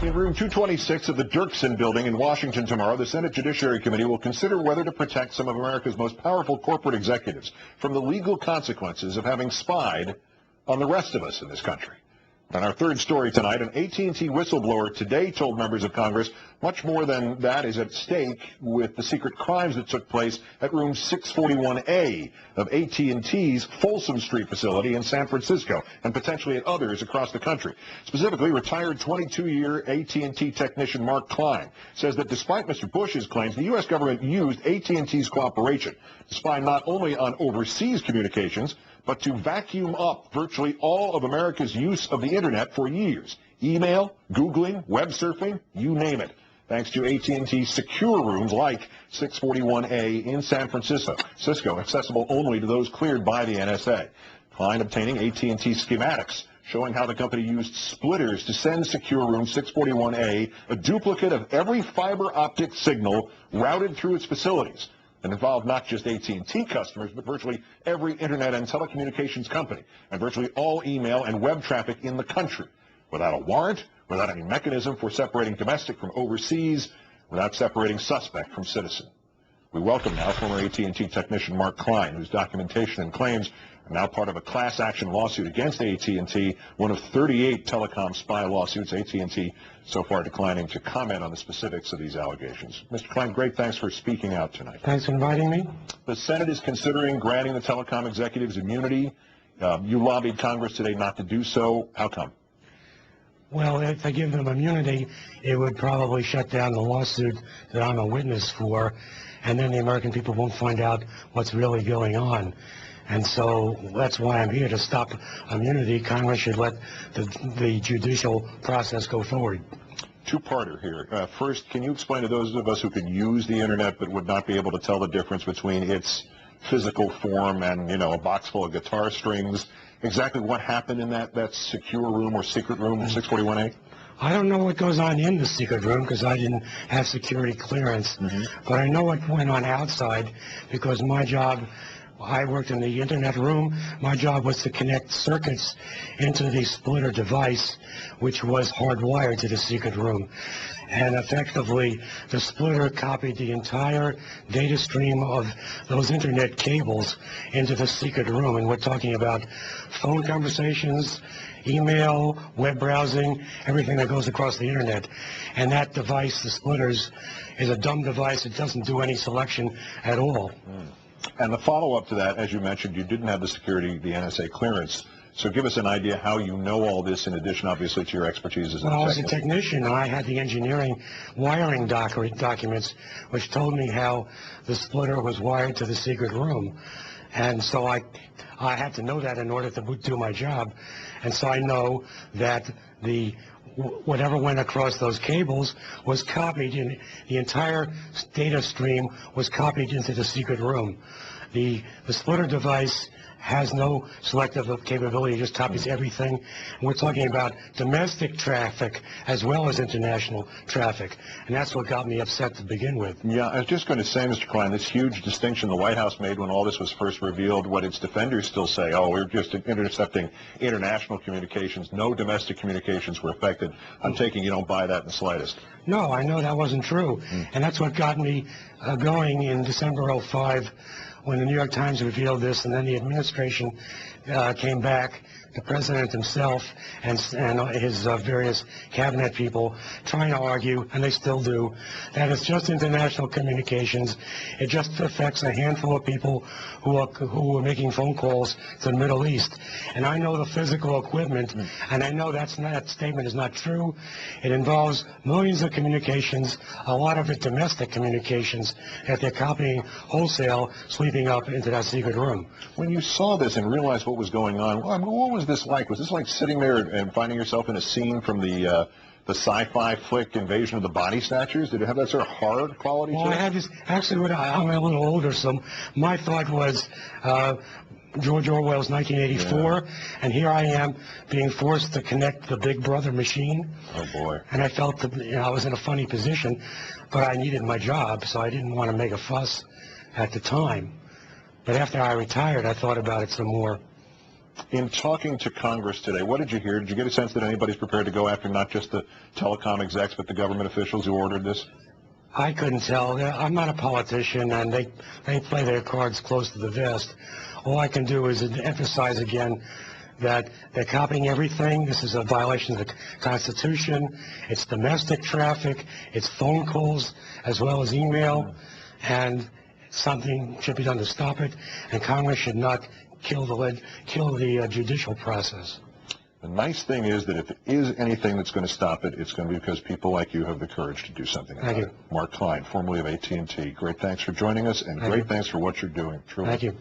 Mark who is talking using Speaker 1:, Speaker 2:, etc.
Speaker 1: In room 226 of the Dirksen building in Washington tomorrow, the Senate Judiciary Committee will consider whether to protect some of America's most powerful corporate executives from the legal consequences of having spied on the rest of us in this country. On our third story tonight, an AT&T whistleblower today told members of Congress much more than that is at stake with the secret crimes that took place at room 641A of AT&T's Folsom Street facility in San Francisco and potentially at others across the country. Specifically, retired 22-year AT&T technician Mark Klein says that despite Mr. Bush's claims, the U.S. government used AT&T's cooperation to spy not only on overseas communications, but to vacuum up virtually all of America's use of the Internet for years. Email, Googling, web surfing, you name it. Thanks to AT&T's secure rooms like 641A in San Francisco, accessible only to those cleared by the NSA. Klein obtaining AT&T schematics showing how the company used splitters to send secure room 641A a duplicate of every fiber optic signal routed through its facilities. And involved not just AT&T customers, but virtually every Internet and telecommunications company, and virtually all email and web traffic in the country, without a warrant, without any mechanism for separating domestic from overseas, without separating suspect from citizen. We welcome now former AT&T technician Mark Klein, whose documentation and claims are now part of a class action lawsuit against AT&T, one of 38 telecom spy lawsuits, AT&T so far declining to comment on the specifics of these allegations. Mr. Klein, great, thanks for speaking out tonight.
Speaker 2: Thanks for inviting me.
Speaker 1: The Senate is considering granting the telecom executives immunity. You lobbied Congress today not to do so. How come?
Speaker 2: Well, if they give them immunity, it would probably shut down the lawsuit that I'm a witness for, and then the American people won't find out what's really going on. And so that's why I'm here, to stop immunity. Congress should let the judicial process go forward.
Speaker 1: Two-parter here. First, can you explain to those of us who can use the Internet but would not be able to tell the difference between its physical form and, a box full of guitar strings, exactly what happened in that secure room or secret room, 641A?
Speaker 2: I don't know what goes on in the secret room because I didn't have security clearance. But I know what went on outside because my job, I worked in the Internet room. My job was to connect circuits into the splitter device, which was hardwired to the secret room. And effectively, the splitter copied the entire data stream of those Internet cables into the secret room. And we're talking about phone conversations, email, web browsing, everything that goes across the Internet. And that device, the splitters, is a dumb device. It doesn't do any selection at all.
Speaker 1: And the follow-up to that, as you mentioned, you didn't have the security, the NSA clearance. So give us an idea how you know all this, in addition, obviously, to your expertise as an
Speaker 2: Well, as a technician, I had the engineering wiring documents, which told me how the splitter was wired to the secret room. And so I had to know that in order to do my job. And so I know that whatever went across those cables was copied, in the entire data stream was copied into the secret room. The splitter device has no selective capability, it just copies everything. And we're talking about domestic traffic as well as international traffic. And that's what got me upset to begin with.
Speaker 1: Yeah, I was just going to say, Mr. Klein, this huge distinction the White House made when all this was first revealed, what its defenders still say, oh, we're just intercepting international communications, no domestic communications were affected. I'm taking you don't buy that in the slightest.
Speaker 2: No, I know that wasn't true. And that's what got me going in December '05, when the New York Times revealed this, and then the administration came back, the president himself and his various cabinet people trying to argue, and they still do, that it's just international communications. It just affects a handful of people who are making phone calls to the Middle East. And I know the physical equipment, and I know that statement is not true. It involves millions of communications, a lot of it domestic communications, that they're copying wholesale, sweeping up into that secret room.
Speaker 1: When you saw this and realized what was going on, what was this like? Was this like sitting there and finding yourself in a scene from the sci-fi flick Invasion of the Body Snatchers? Did it have that sort of horror quality to it?
Speaker 2: Well, I had this, actually, I'm a little older, so my thought was George Orwell's 1984, and here I am being forced to connect the Big Brother machine.
Speaker 1: Oh, boy.
Speaker 2: And I felt that I was in a funny position, but I needed my job, so I didn't want to make a fuss at the time. But after I retired, I thought about it some more.
Speaker 1: In talking to Congress today, what did you hear? Did you get a sense that anybody's prepared to go after not just the telecom execs, but the government officials who ordered this?
Speaker 2: I couldn't tell. I'm not a politician, and they play their cards close to the vest. All I can do is emphasize again that they're copying everything. This is a violation of the Constitution. It's domestic traffic. It's phone calls as well as email, and something should be done to stop it. And Congress should not kill the judicial process.
Speaker 1: The nice thing is that if there is anything that's going to stop it, it's going to be because people like you have the courage to do something about it. Mark Klein, formerly of AT&T. Great thanks for joining us, and great thanks for what you're doing. Truly.
Speaker 2: Thank you.